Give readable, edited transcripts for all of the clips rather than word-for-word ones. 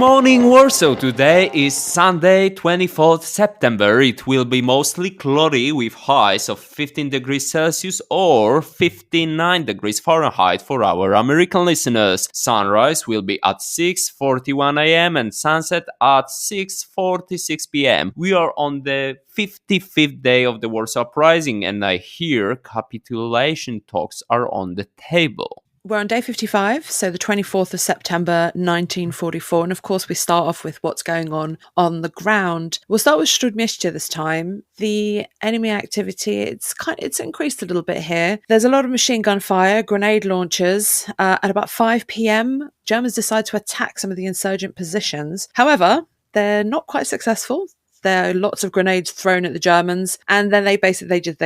morning, Warsaw. Today is Sunday, 24th September. It will be mostly cloudy with highs of 15 degrees Celsius or 59 degrees Fahrenheit for our American listeners. Sunrise will be at 6:41 a.m. and sunset at 6:46 p.m. We are on the 55th day of the Warsaw Uprising, and I hear capitulation talks are on the table. We're on day 55, so the 24th of September, 1944. And of course, we start off with what's going on the ground. We'll start with Śródmieście this time. The enemy activity, it's increased a little bit here. There's a lot of machine gun fire, grenade launchers. At about 5 p.m., Germans decide to attack some of the insurgent positions. However, they're not quite successful. There are lots of grenades thrown at the Germans, and then they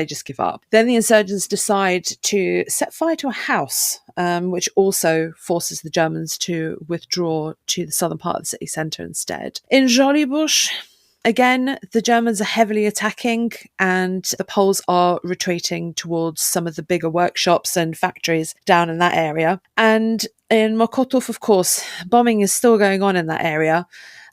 just give up. Then the insurgents decide to set fire to a house, which also forces the Germans to withdraw to the southern part of the city centre instead. In Żoliborz, again, the Germans are heavily attacking, and the Poles are retreating towards some of the bigger workshops and factories down in that area. And in Mokotów, of course, bombing is still going on in that area.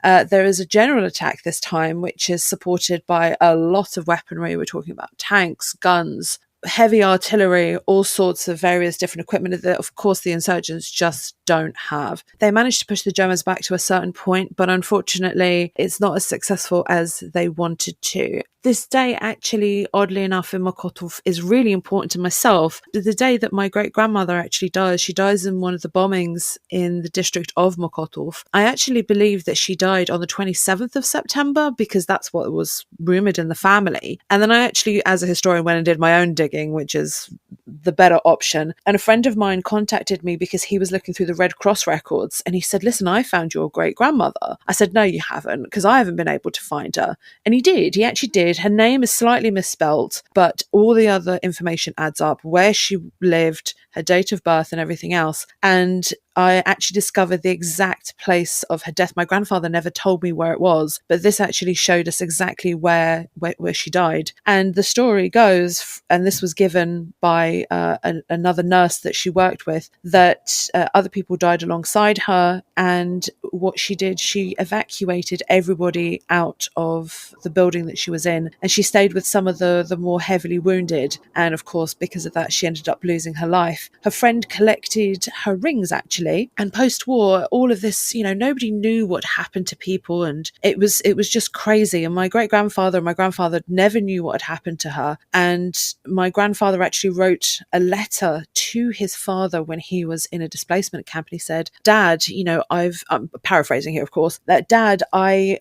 There is a general attack this time, which is supported by a lot of weaponry. We're talking about tanks, guns, heavy artillery, all sorts of various different equipment that, of course, the insurgents just don't have. They managed to push the Germans back to a certain point, but unfortunately, it's not as successful as they wanted to. This day, actually, oddly enough, in Mokotów is really important to myself. The day that my great-grandmother actually dies, she dies in one of the bombings in the district of Mokotów. I actually believe that she died on the 27th of September because that's what was rumoured in the family. And then I actually, as a historian, went and did my own digging, which is the better option. And a friend of mine contacted me because he was looking through the Red Cross records, and he said, "Listen, I found your great-grandmother." I said, "No, you haven't, because I haven't been able to find her." And he did. He actually did. Her name is slightly misspelt, but all the other information adds up, where she lived, her date of birth and everything else. And I actually discovered the exact place of her death. My grandfather never told me where it was, but this actually showed us exactly where she died. And the story goes, and this was given by another nurse that she worked with, that other people died alongside her. And what she did, she evacuated everybody out of the building that she was in, and she stayed with some of the more heavily wounded. And of course, because of that, she ended up losing her life. Her friend collected her rings, actually. And post-war, all of this, nobody knew what happened to people, and it was just crazy. And my great-grandfather and my grandfather never knew what had happened to her. And my grandfather actually wrote a letter to his father when he was in a displacement camp, and he said, "Dad, I'm paraphrasing here, of course, that Dad, I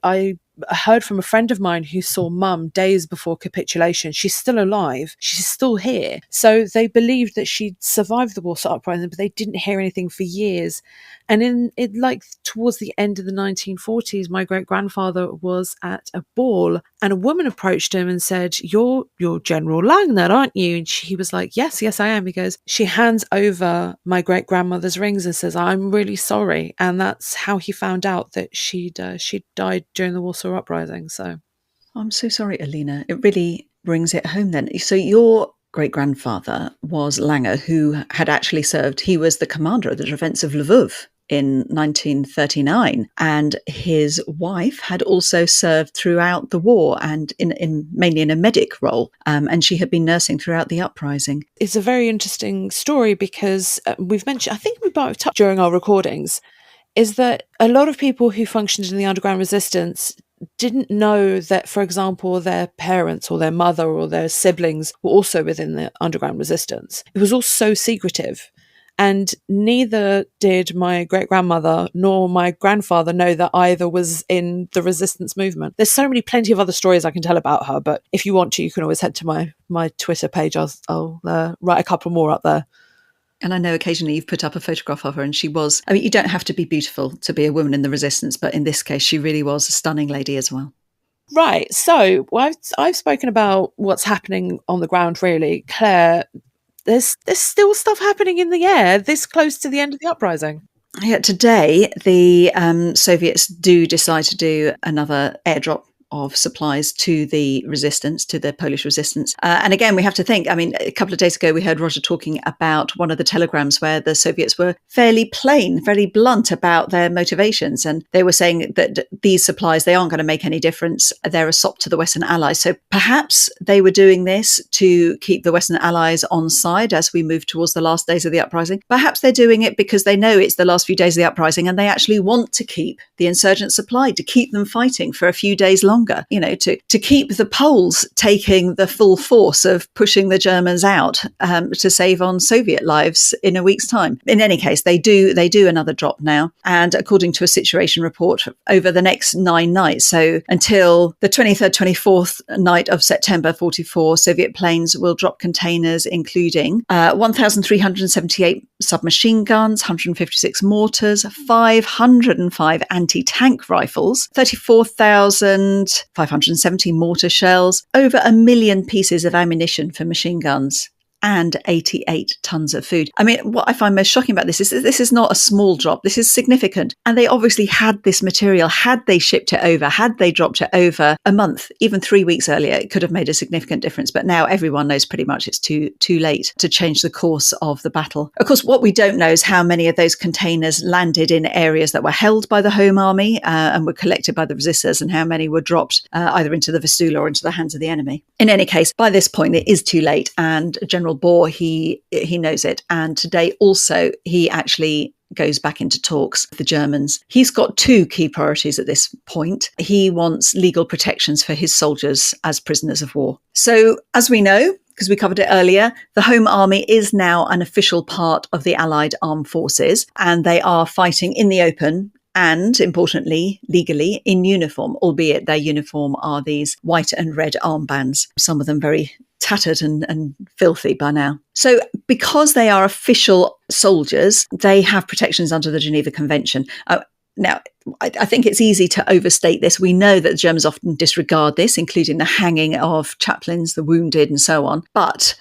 heard from a friend of mine who saw Mum days before capitulation. She's still alive. She's still here." So they believed that she'd survived the Warsaw Uprising, but they didn't hear anything for years. And towards the end of the 1940s, my great-grandfather was at a ball, and a woman approached him and said, "You're General Langner, aren't you?" And he was like, yes, I am. He goes, she hands over my great-grandmother's rings and says, "I'm really sorry." And that's how he found out that she'd died during the Warsaw Uprising. So I'm so sorry, Alina. It really brings it home then. So your great-grandfather was Langer, who had actually served, he was the commander of the defense of Lvov in 1939, and his wife had also served throughout the war and mainly in a medic role, and she had been nursing throughout the uprising. It's a very interesting story because we've mentioned, I think we might have touched during our recordings, is that a lot of people who functioned in the underground resistance didn't know that, for example, their parents or their mother or their siblings were also within the underground resistance. It was all so secretive. And neither did my great-grandmother nor my grandfather know that either was in the resistance movement. There's plenty of other stories I can tell about her, but if you want to, you can always head to my Twitter page. I'll write a couple more up there. And I know occasionally you've put up a photograph of her, and she was, you don't have to be beautiful to be a woman in the resistance, but in this case, she really was a stunning lady as well. Right. So I've spoken about what's happening on the ground, really. Claire, there's still stuff happening in the air this close to the end of the uprising. Yeah, today the Soviets do decide to do another airdrop of supplies to the resistance, to the Polish resistance. And again, we have to think, I mean, a couple of days ago, we heard Roger talking about one of the telegrams where the Soviets were fairly plain, very blunt about their motivations. And they were saying that these supplies, they aren't going to make any difference. They're a sop to the Western Allies. So perhaps they were doing this to keep the Western Allies on side as we move towards the last days of the uprising. Perhaps they're doing it because they know it's the last few days of the uprising and they actually want to keep the insurgents supplied, to keep them fighting for a few days longer, you know, to keep the Poles taking the full force of pushing the Germans out to save on Soviet lives in a week's time. In any case, they do another drop now. And according to a situation report, over the next 9 nights, so until the 23rd, 24th night of September 44, Soviet planes will drop containers including 1,378 submachine guns, 156 mortars, 505 anti-tank rifles, 34,570 mortar shells, over 1 million pieces of ammunition for machine guns, and 88 tons of food. I mean, what I find most shocking about this is not a small drop. This is significant. And they obviously had this material. Had they shipped it over, had they dropped it over a month, even 3 weeks earlier, it could have made a significant difference. But now everyone knows pretty much it's too late to change the course of the battle. Of course, what we don't know is how many of those containers landed in areas that were held by the Home Army and were collected by the resistors, and how many were dropped either into the Vistula or into the hands of the enemy. In any case, by this point, it is too late, and General Bohr, he knows it. And today also, he actually goes back into talks with the Germans. He's got 2 key priorities at this point. He wants legal protections for his soldiers as prisoners of war. So, as we know, because we covered it earlier, the Home Army is now an official part of the Allied armed forces, and they are fighting in the open and, importantly, legally in uniform, albeit their uniform are these white and red armbands, some of them very tattered and filthy by now. So because they are official soldiers, they have protections under the Geneva Convention. Now, I think it's easy to overstate this. We know that the Germans often disregard this, including the hanging of chaplains, the wounded, and so on. But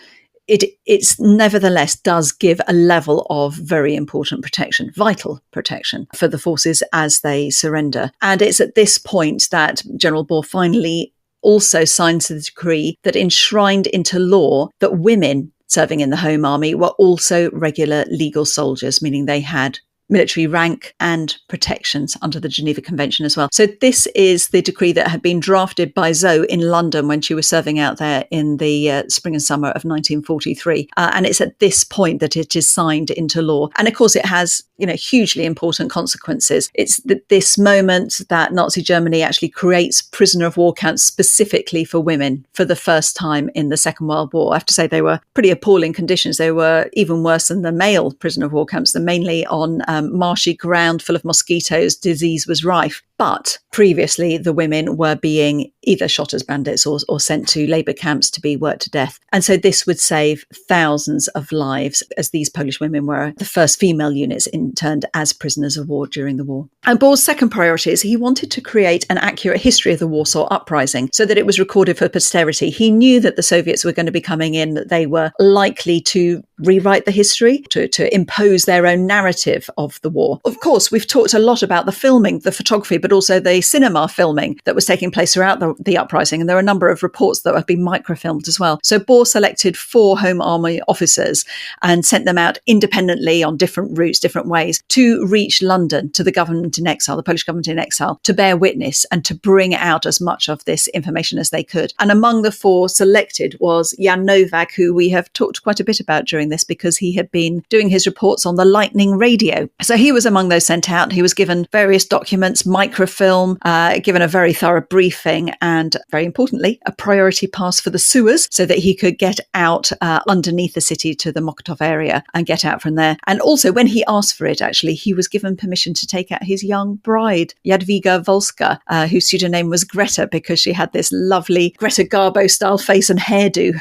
it's nevertheless does give a level of very important protection, vital protection for the forces as they surrender. And it's at this point that General Bohr finally also signs the decree that enshrined into law that women serving in the Home Army were also regular legal soldiers, meaning they had military rank and protections under the Geneva Convention as well. So this is the decree that had been drafted by Zoe in London when she was serving out there in the spring and summer of 1943. And it's at this point that it is signed into law. And of course, it has, hugely important consequences. It's this moment that Nazi Germany actually creates prisoner of war camps specifically for women for the first time in the Second World War. I have to say they were pretty appalling conditions. They were even worse than the male prisoner of war camps. They're mainly on marshy ground full of mosquitoes. Disease was rife. But previously, the women were being either shot as bandits or sent to labour camps to be worked to death. And so this would save thousands of lives, as these Polish women were the first female units interned as prisoners of war during the war. And Bohr's second priority is he wanted to create an accurate history of the Warsaw Uprising so that it was recorded for posterity. He knew that the Soviets were going to be coming in, that they were likely to rewrite the history, to impose their own narrative of the war. Of course, we've talked a lot about the filming, the photography, but also the cinema filming that was taking place throughout the uprising. And there are a number of reports that have been microfilmed as well. So Bohr selected 4 Home Army officers and sent them out independently on different routes, different ways, to reach London, to the government in exile, the Polish government in exile, to bear witness and to bring out as much of this information as they could. And among the 4 selected was Jan Nowak, who we have talked quite a bit about during this because he had been doing his reports on the Lightning Radio. So he was among those sent out. He was given various documents, microfilm, given a very thorough briefing, and very importantly, a priority pass for the sewers so that he could get out underneath the city to the Mokotów area and get out from there. And also, when he asked for it, actually, he was given permission to take out his young bride, Jadwiga Wolska, whose pseudonym was Greta because she had this lovely Greta Garbo-style face and hairdo.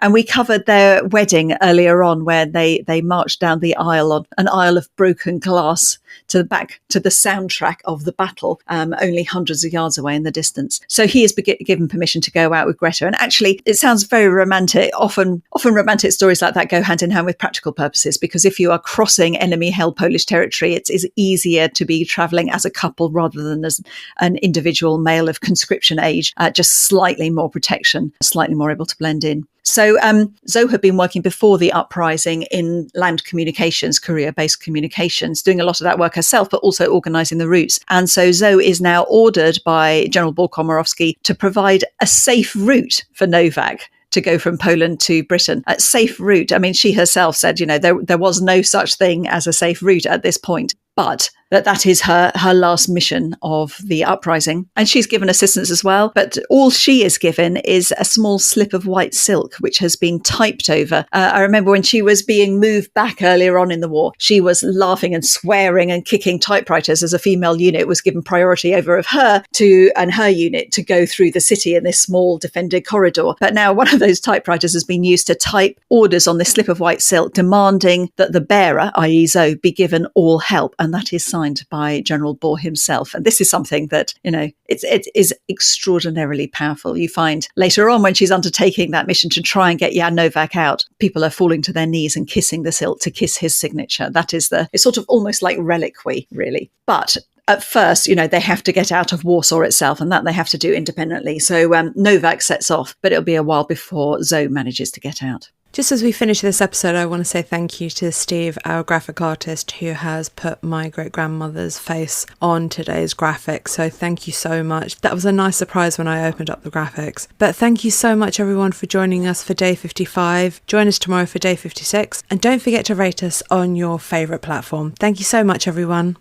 And we covered their wedding earlier on, where they marched down the aisle on an aisle of broken glass to the back to the soundtrack of the battle. castle, only hundreds of yards away in the distance. So he is given permission to go out with Greta. And actually, it sounds very romantic. Often romantic stories like that go hand in hand with practical purposes, because if you are crossing enemy-held Polish territory, it is easier to be travelling as a couple rather than as an individual male of conscription age, just slightly more protection, slightly more able to blend in. So Zoe had been working before the uprising in land communications, courier-based communications, doing a lot of that work herself, but also organising the routes. And so Zoe is now ordered by General Komorowski to provide a safe route for Novak to go from Poland to Britain. A safe route. I mean, she herself said, there was no such thing as a safe route at this point. But that is her last mission of the uprising. And she's given assistance as well. But all she is given is a small slip of white silk, which has been typed over. I remember when she was being moved back earlier on in the war, she was laughing and swearing and kicking typewriters as a female unit was given priority over of her and her unit to go through the city in this small defended corridor. But now one of those typewriters has been used to type orders on this slip of white silk, demanding that the bearer, i.e. Zoe, be given all help. And that is signed by General Bohr himself. And this is something that, it is extraordinarily powerful. You find later on when she's undertaking that mission to try and get Jan Novak out, people are falling to their knees and kissing the silk to kiss his signature. That is it's sort of almost like reliquary, really. But at first, they have to get out of Warsaw itself, and that they have to do independently. So Novak sets off, but it'll be a while before Zoe manages to get out. Just as we finish this episode, I want to say thank you to Steve, our graphic artist, who has put my great-grandmother's face on today's graphics. So thank you so much. That was a nice surprise when I opened up the graphics. But thank you so much, everyone, for joining us for day 55. Join us tomorrow for day 56. And don't forget to rate us on your favourite platform. Thank you so much, everyone.